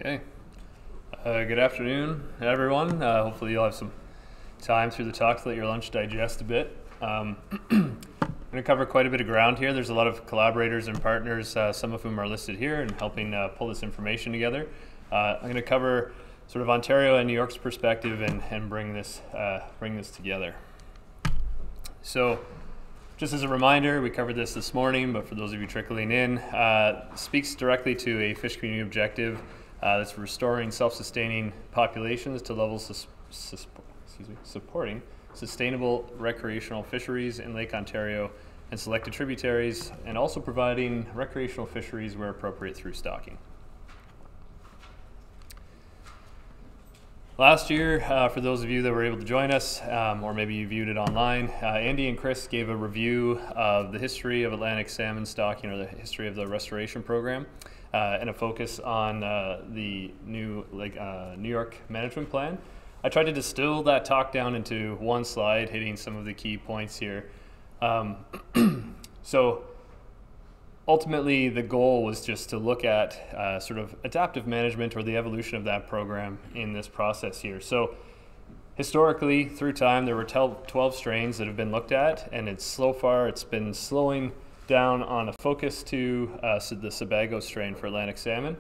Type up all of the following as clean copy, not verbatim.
Okay. Good afternoon, everyone. Hopefully you'll have some time through the talk to let your lunch digest a bit. I'm going to cover quite a bit of ground here. There's a lot of collaborators and partners, some of whom are listed here and helping pull this information together. I'm going to cover sort of Ontario and New York's perspective and bring this together. So, just as a reminder, we covered this morning, but for those of you trickling in, speaks directly to a fish community objective that's restoring self-sustaining populations to levels supporting sustainable recreational fisheries in Lake Ontario and selected tributaries, and also providing recreational fisheries where appropriate through stocking. Last year, for those of you that were able to join us, or maybe you viewed it online, Andy and Chris gave a review of the history of Atlantic salmon stocking, or the history of the restoration program, and a focus on the new New York management plan. I tried to distill that talk down into one slide, hitting some of the key points here. So ultimately, the goal was just to look at sort of adaptive management, or the evolution of that program in this process here. So historically, through time, there were 12 strains that have been looked at, and so far it's been slowing down on a focus to the Sebago strain for Atlantic salmon.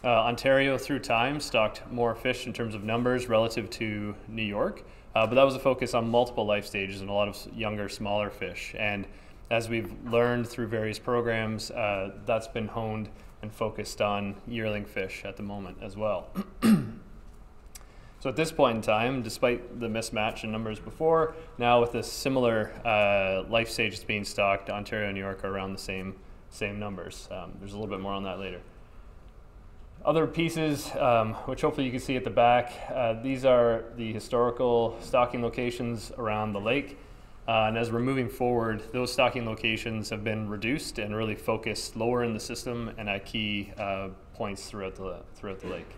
Ontario, through time, stocked more fish in terms of numbers relative to New York, but that was a focus on multiple life stages and a lot of younger, smaller fish. And as we've learned through various programs, that's been honed and focused on yearling fish at the moment as well. So at this point in time, despite the mismatch in numbers before, now with a similar life stages being stocked, Ontario and New York are around the same numbers. There's a little bit more on that later. Other pieces, which hopefully you can see at the back, these are the historical stocking locations around the lake. And as we're moving forward, those stocking locations have been reduced and really focused lower in the system and at key points throughout the lake.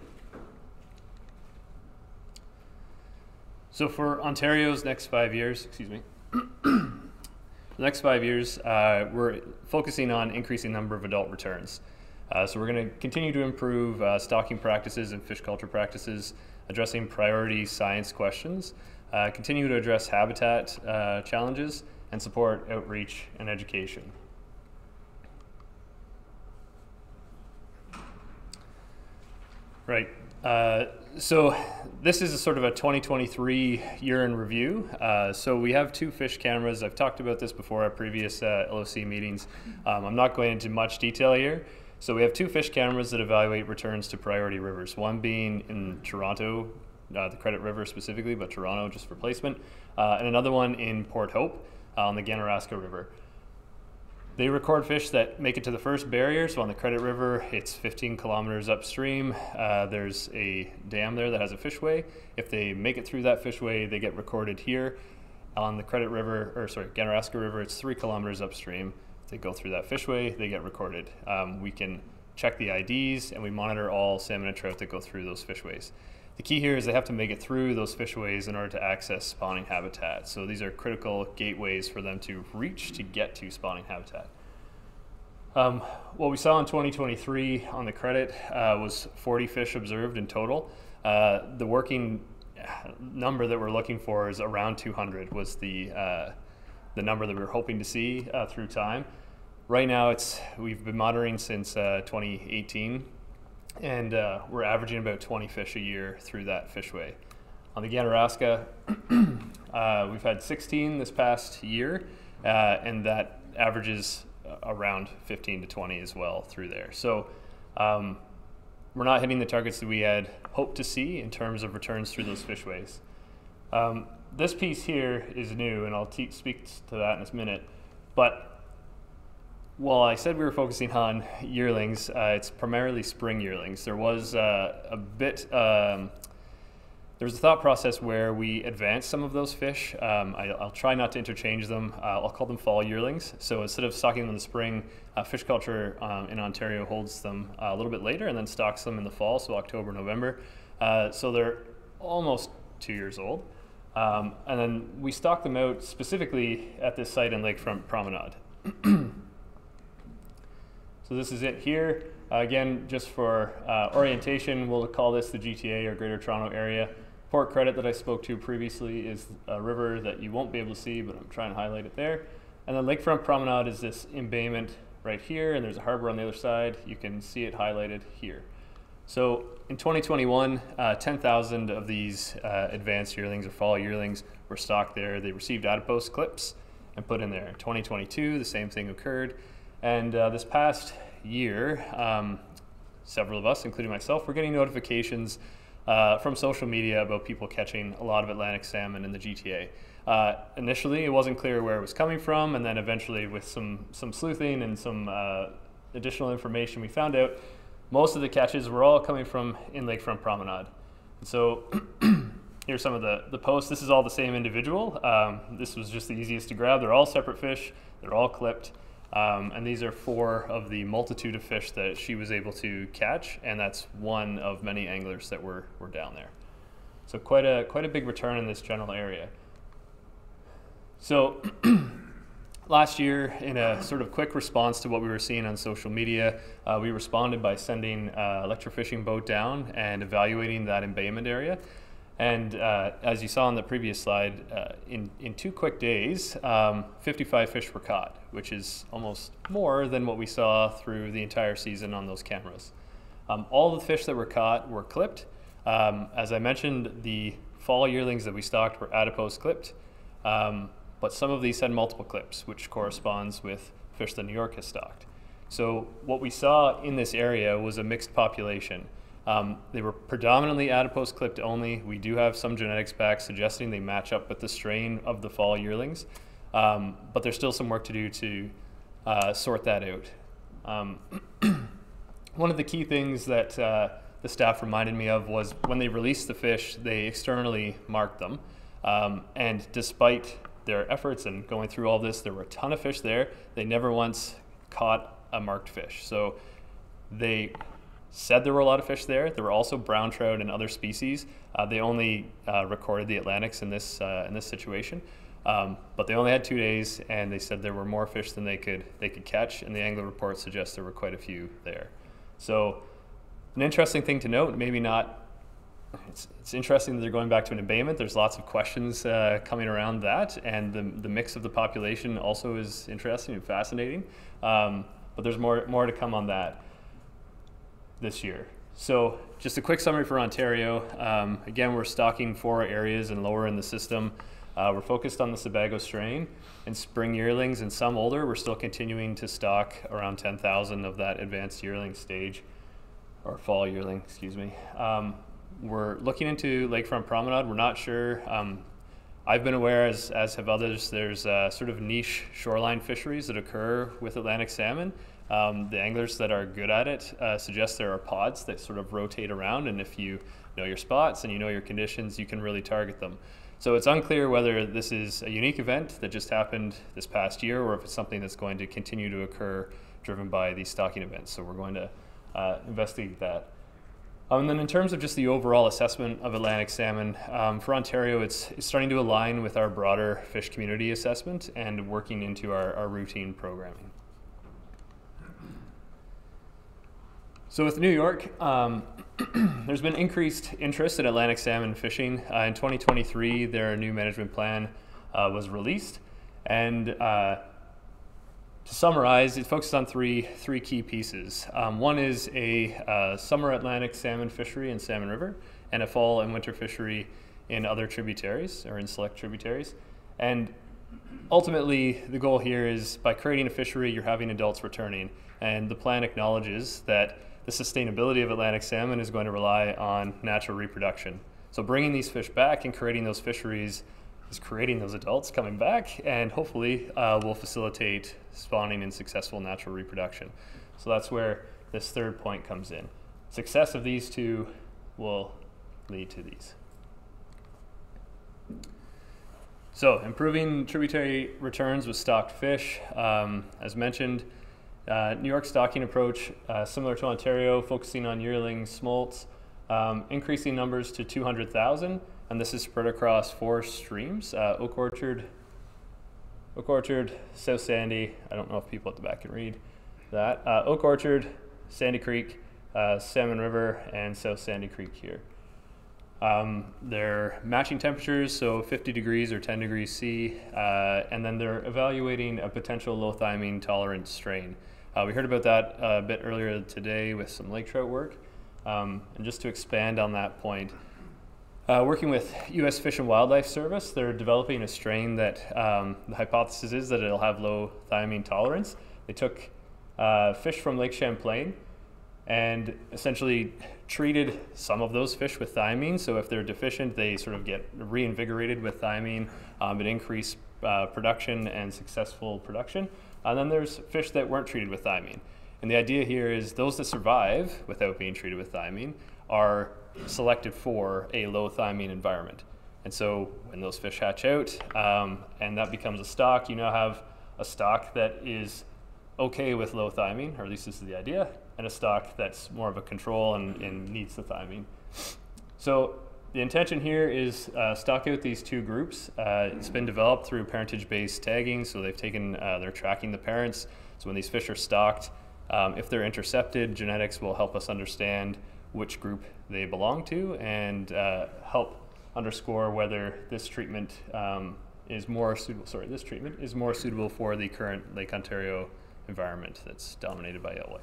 So for Ontario's next 5 years, the next 5 years, we're focusing on increasing number of adult returns. So we're going to continue to improve stocking practices and fish culture practices, addressing priority science questions, continue to address habitat challenges, and support outreach and education. Right. So this is a sort of a 2023 year in review. So we have 2 fish cameras. I've talked about this before at previous LOC meetings. I'm not going into much detail here. So we have 2 fish cameras that evaluate returns to priority rivers, one being in Toronto, the Credit River specifically, but Toronto just for placement, and another one in Port Hope on the Ganaraska River. They record fish that make it to the first barrier. So on the Credit River, it's 15 kilometers upstream. There's a dam there that has a fishway. If they make it through that fishway, they get recorded here. On the Ganaraska River, it's 3 kilometers upstream. If they go through that fishway, they get recorded. We can check the IDs, and we monitor all salmon and trout that go through those fishways. The key here is they have to make it through those fishways in order to access spawning habitat. So these are critical gateways for them to reach to get to spawning habitat. What we saw in 2023 on the Credit was 40 fish observed in total. The working number that we're looking for is around 200 was the number that we were hoping to see through time. Right now, we've been monitoring since 2018. And we're averaging about 20 fish a year through that fishway. On the Ganaraska, we've had 16 this past year, and that averages around 15 to 20 as well through there. So we're not hitting the targets that we had hoped to see in terms of returns through those fishways. This piece here is new, and I'll speak to that in a minute. But while I said we were focusing on yearlings, it's primarily spring yearlings. There was there was a thought process where we advanced some of those fish. I'll try not to interchange them. I'll call them fall yearlings. So instead of stocking them in the spring, fish culture in Ontario holds them a little bit later and then stocks them in the fall, so October, November. So they're almost 2 years old. And then we stock them out specifically at this site in Lakefront Promenade. So this is it here. Again, just for orientation, we'll call this the GTA or Greater Toronto Area. Port Credit that I spoke to previously is a river that you won't be able to see, but I'm trying to highlight it there. And then Lakefront Promenade is this embayment right here, and there's a harbor on the other side. You can see it highlighted here. So in 2021, 10,000 of these advanced yearlings or fall yearlings were stocked there. They received adipose clips and put in there. In 2022, the same thing occurred. And this past year, several of us, including myself, were getting notifications from social media about people catching a lot of Atlantic salmon in the GTA. Initially, it wasn't clear where it was coming from, and then eventually with some sleuthing and some additional information, we found out most of the catches were all coming from in Lakefront Promenade. So here's some of the posts. This is all the same individual. This was just the easiest to grab. They're all separate fish. They're all clipped. And these are 4 of the multitude of fish that she was able to catch, and that's one of many anglers that were down there. So quite a big return in this general area. So last year, in a sort of quick response to what we were seeing on social media, we responded by sending an electrofishing boat down and evaluating that embayment area. And as you saw on the previous slide, in 2 quick days, 55 fish were caught, which is almost more than what we saw through the entire season on those cameras. All the fish that were caught were clipped. As I mentioned, the fall yearlings that we stocked were adipose clipped, but some of these had multiple clips, which corresponds with fish that New York has stocked. So what we saw in this area was a mixed population. They were predominantly adipose clipped only. We do have some genetics back suggesting they match up with the strain of the fall yearlings, but there's still some work to do to sort that out. One of the key things that the staff reminded me of was when they released the fish, they externally marked them. And despite their efforts and going through all this, there were a ton of fish there. They never once caught a marked fish. So they said there were a lot of fish there. There were also brown trout and other species. They only recorded the Atlantics in this situation, but they only had 2 days, and they said there were more fish than they could catch, and the angler report suggests there were quite a few there. So an interesting thing to note, maybe not. It's interesting that they're going back to an embayment. There's lots of questions coming around that, and the mix of the population also is interesting and fascinating. But there's more to come on that this year. So just a quick summary for Ontario. Again, we're stocking 4 areas and lower in the system. We're focused on the Sebago strain and spring yearlings and some older. We're still continuing to stock around 10,000 of that advanced yearling stage, or fall yearling, excuse me. We're looking into Lakefront Promenade. We're not sure. I've been aware, as have others, there's sort of niche shoreline fisheries that occur with Atlantic salmon. The anglers that are good at it suggest there are pods that sort of rotate around, and if you know your spots and you know your conditions, you can really target them. So it's unclear whether this is a unique event that just happened this past year, or if it's something that's going to continue to occur driven by these stocking events. So we're going to investigate that. And then in terms of just the overall assessment of Atlantic salmon, for Ontario, it's starting to align with our broader fish community assessment and working into our routine programming. So with New York, there's been increased interest in Atlantic salmon fishing. In 2023, their new management plan was released, and to summarize, it focuses on three key pieces. One is a summer Atlantic salmon fishery in Salmon River, and a fall and winter fishery in other tributaries, or in select tributaries. And ultimately, the goal here is by creating a fishery, you're having adults returning, and the plan acknowledges that the sustainability of Atlantic salmon is going to rely on natural reproduction. So bringing these fish back and creating those fisheries is creating those adults coming back, and hopefully will facilitate spawning and successful natural reproduction. So that's where this third point comes in. Success of these two will lead to these. So improving tributary returns with stocked fish. As mentioned, New York stocking approach, similar to Ontario, focusing on yearlings, smolts, increasing numbers to 200,000, and this is spread across 4 streams, Oak Orchard, South Sandy, I don't know if people at the back can read, that. Oak Orchard, Sandy Creek, Salmon River, and South Sandy Creek here. They're matching temperatures, so 50 degrees or 10 degrees C, and then they're evaluating a potential low thiamine tolerant strain. We heard about that a bit earlier today with some lake trout work. And just to expand on that point, working with U.S. Fish and Wildlife Service, they're developing a strain that the hypothesis is that it'll have low thiamine tolerance. They took fish from Lake Champlain and essentially treated some of those fish with thiamine. So if they're deficient, they sort of get reinvigorated with thiamine. It increased production and successful production. And then there's fish that weren't treated with thiamine. And the idea here is those that survive without being treated with thiamine are selected for a low thiamine environment. And so when those fish hatch out and that becomes a stock, you now have a stock that is okay with low thiamine, or at least this is the idea, and a stock that's more of a control and needs the thiamine. So the intention here is stock out these two groups. It's been developed through parentage-based tagging, so they've taken, they're tracking the parents. So when these fish are stocked, if they're intercepted, genetics will help us understand which group they belong to and help underscore whether this treatment is more suitable. Sorry, this treatment is more suitable for the current Lake Ontario environment that's dominated by alewife.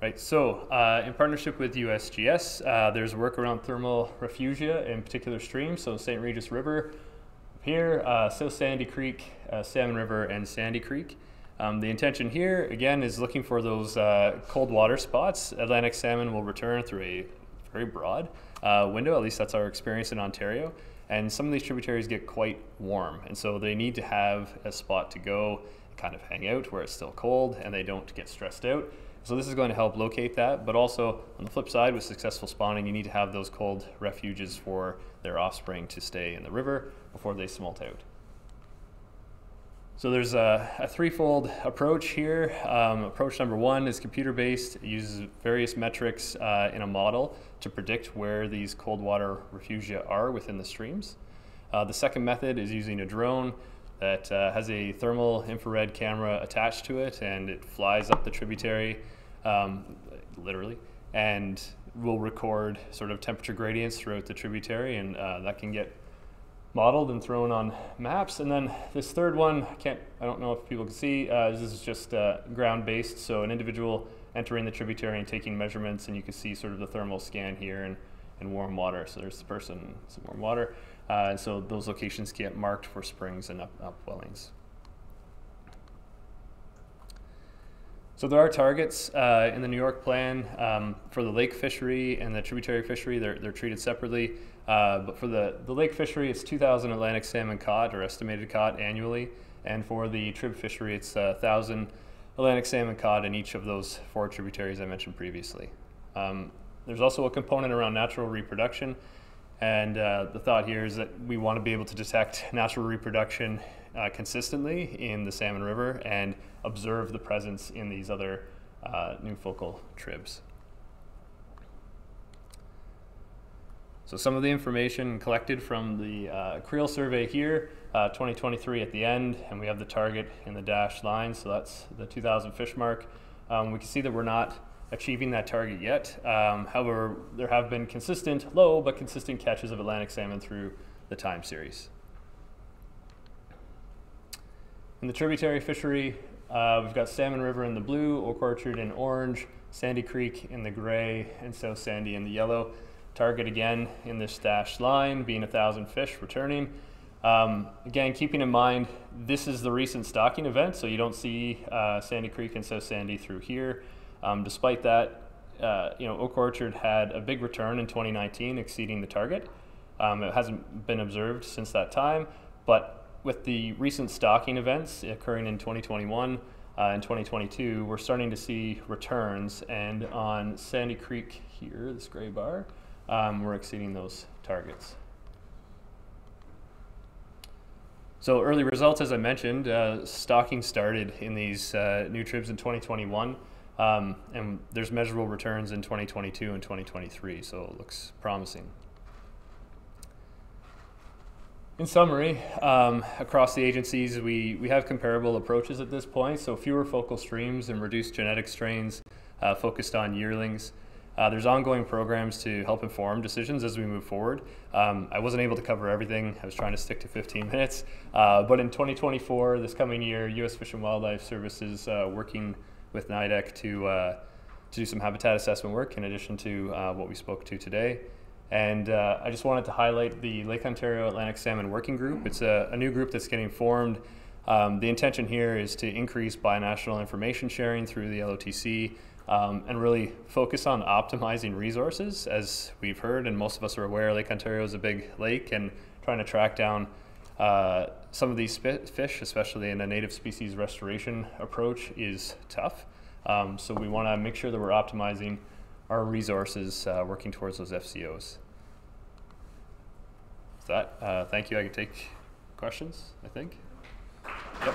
Right, so in partnership with USGS, there's work around thermal refugia in particular streams, so St. Regis River here, South Sandy Creek, Salmon River, and Sandy Creek. The intention here, again, is looking for those cold water spots. Atlantic salmon will return through a very broad window, at least that's our experience in Ontario. And some of these tributaries get quite warm, and so they need to have a spot to go, kind of hang out where it's still cold and they don't get stressed out. So this is going to help locate that, but also on the flip side, with successful spawning, you need to have those cold refuges for their offspring to stay in the river before they smolt out. So there's a threefold approach here. Approach number one is computer-based. It uses various metrics in a model to predict where these cold water refugia are within the streams. The second method is using a drone that has a thermal infrared camera attached to it, and it flies up the tributary, literally, and will record sort of temperature gradients throughout the tributary, and that can get modeled and thrown on maps. And then this third one, I don't know if people can see, this is just ground-based, so an individual entering the tributary and taking measurements, and you can see sort of the thermal scan here and warm water. So there's the person, some warm water. And so those locations get marked for springs and upwellings. So there are targets in the New York plan for the lake fishery and the tributary fishery. They're treated separately. But for the lake fishery, it's 2,000 Atlantic salmon caught or estimated caught annually. And for the trib fishery, it's 1,000 Atlantic salmon caught in each of those 4 tributaries I mentioned previously. There's also a component around natural reproduction. And the thought here is that we want to be able to detect natural reproduction consistently in the Salmon River and observe the presence in these other new focal tribs. So some of the information collected from the Creel survey here, 2023 at the end, and we have the target in the dashed line, so that's the 2,000 fish mark. We can see that we're not achieving that target yet. However, there have been consistent, low but consistent catches of Atlantic salmon through the time series. In the tributary fishery, we've got Salmon River in the blue, Oak Orchard in orange, Sandy Creek in the gray, and South Sandy in the yellow. Target again in this dashed line being 1,000 fish returning. Again, keeping in mind, this is the recent stocking event, so you don't see Sandy Creek and South Sandy through here. Despite that, Oak Orchard had a big return in 2019, exceeding the target. It hasn't been observed since that time, but with the recent stocking events occurring in 2021 and 2022, we're starting to see returns, and on Sandy Creek here, this gray bar, we're exceeding those targets. So early results, as I mentioned, stocking started in these new tribs in 2021. And there's measurable returns in 2022 and 2023, so it looks promising. In summary, across the agencies, we have comparable approaches at this point, so fewer focal streams and reduced genetic strains focused on yearlings. There's ongoing programs to help inform decisions as we move forward. I wasn't able to cover everything. I was trying to stick to 15 minutes. But in 2024, this coming year, U.S. Fish and Wildlife Service is working with NIDEC to do some habitat assessment work in addition to what we spoke to today. And I just wanted to highlight the Lake Ontario Atlantic Salmon Working Group. It's a new group that's getting formed. The intention here is to increase binational information sharing through the LOTC and really focus on optimizing resources. As we've heard, and most of us are aware, Lake Ontario is a big lake, and trying to track down some of these fish, especially in a native species restoration approach, is tough. So we want to make sure that we're optimizing our resources working towards those FCOs. With that, thank you. I can take questions, I think. Yep.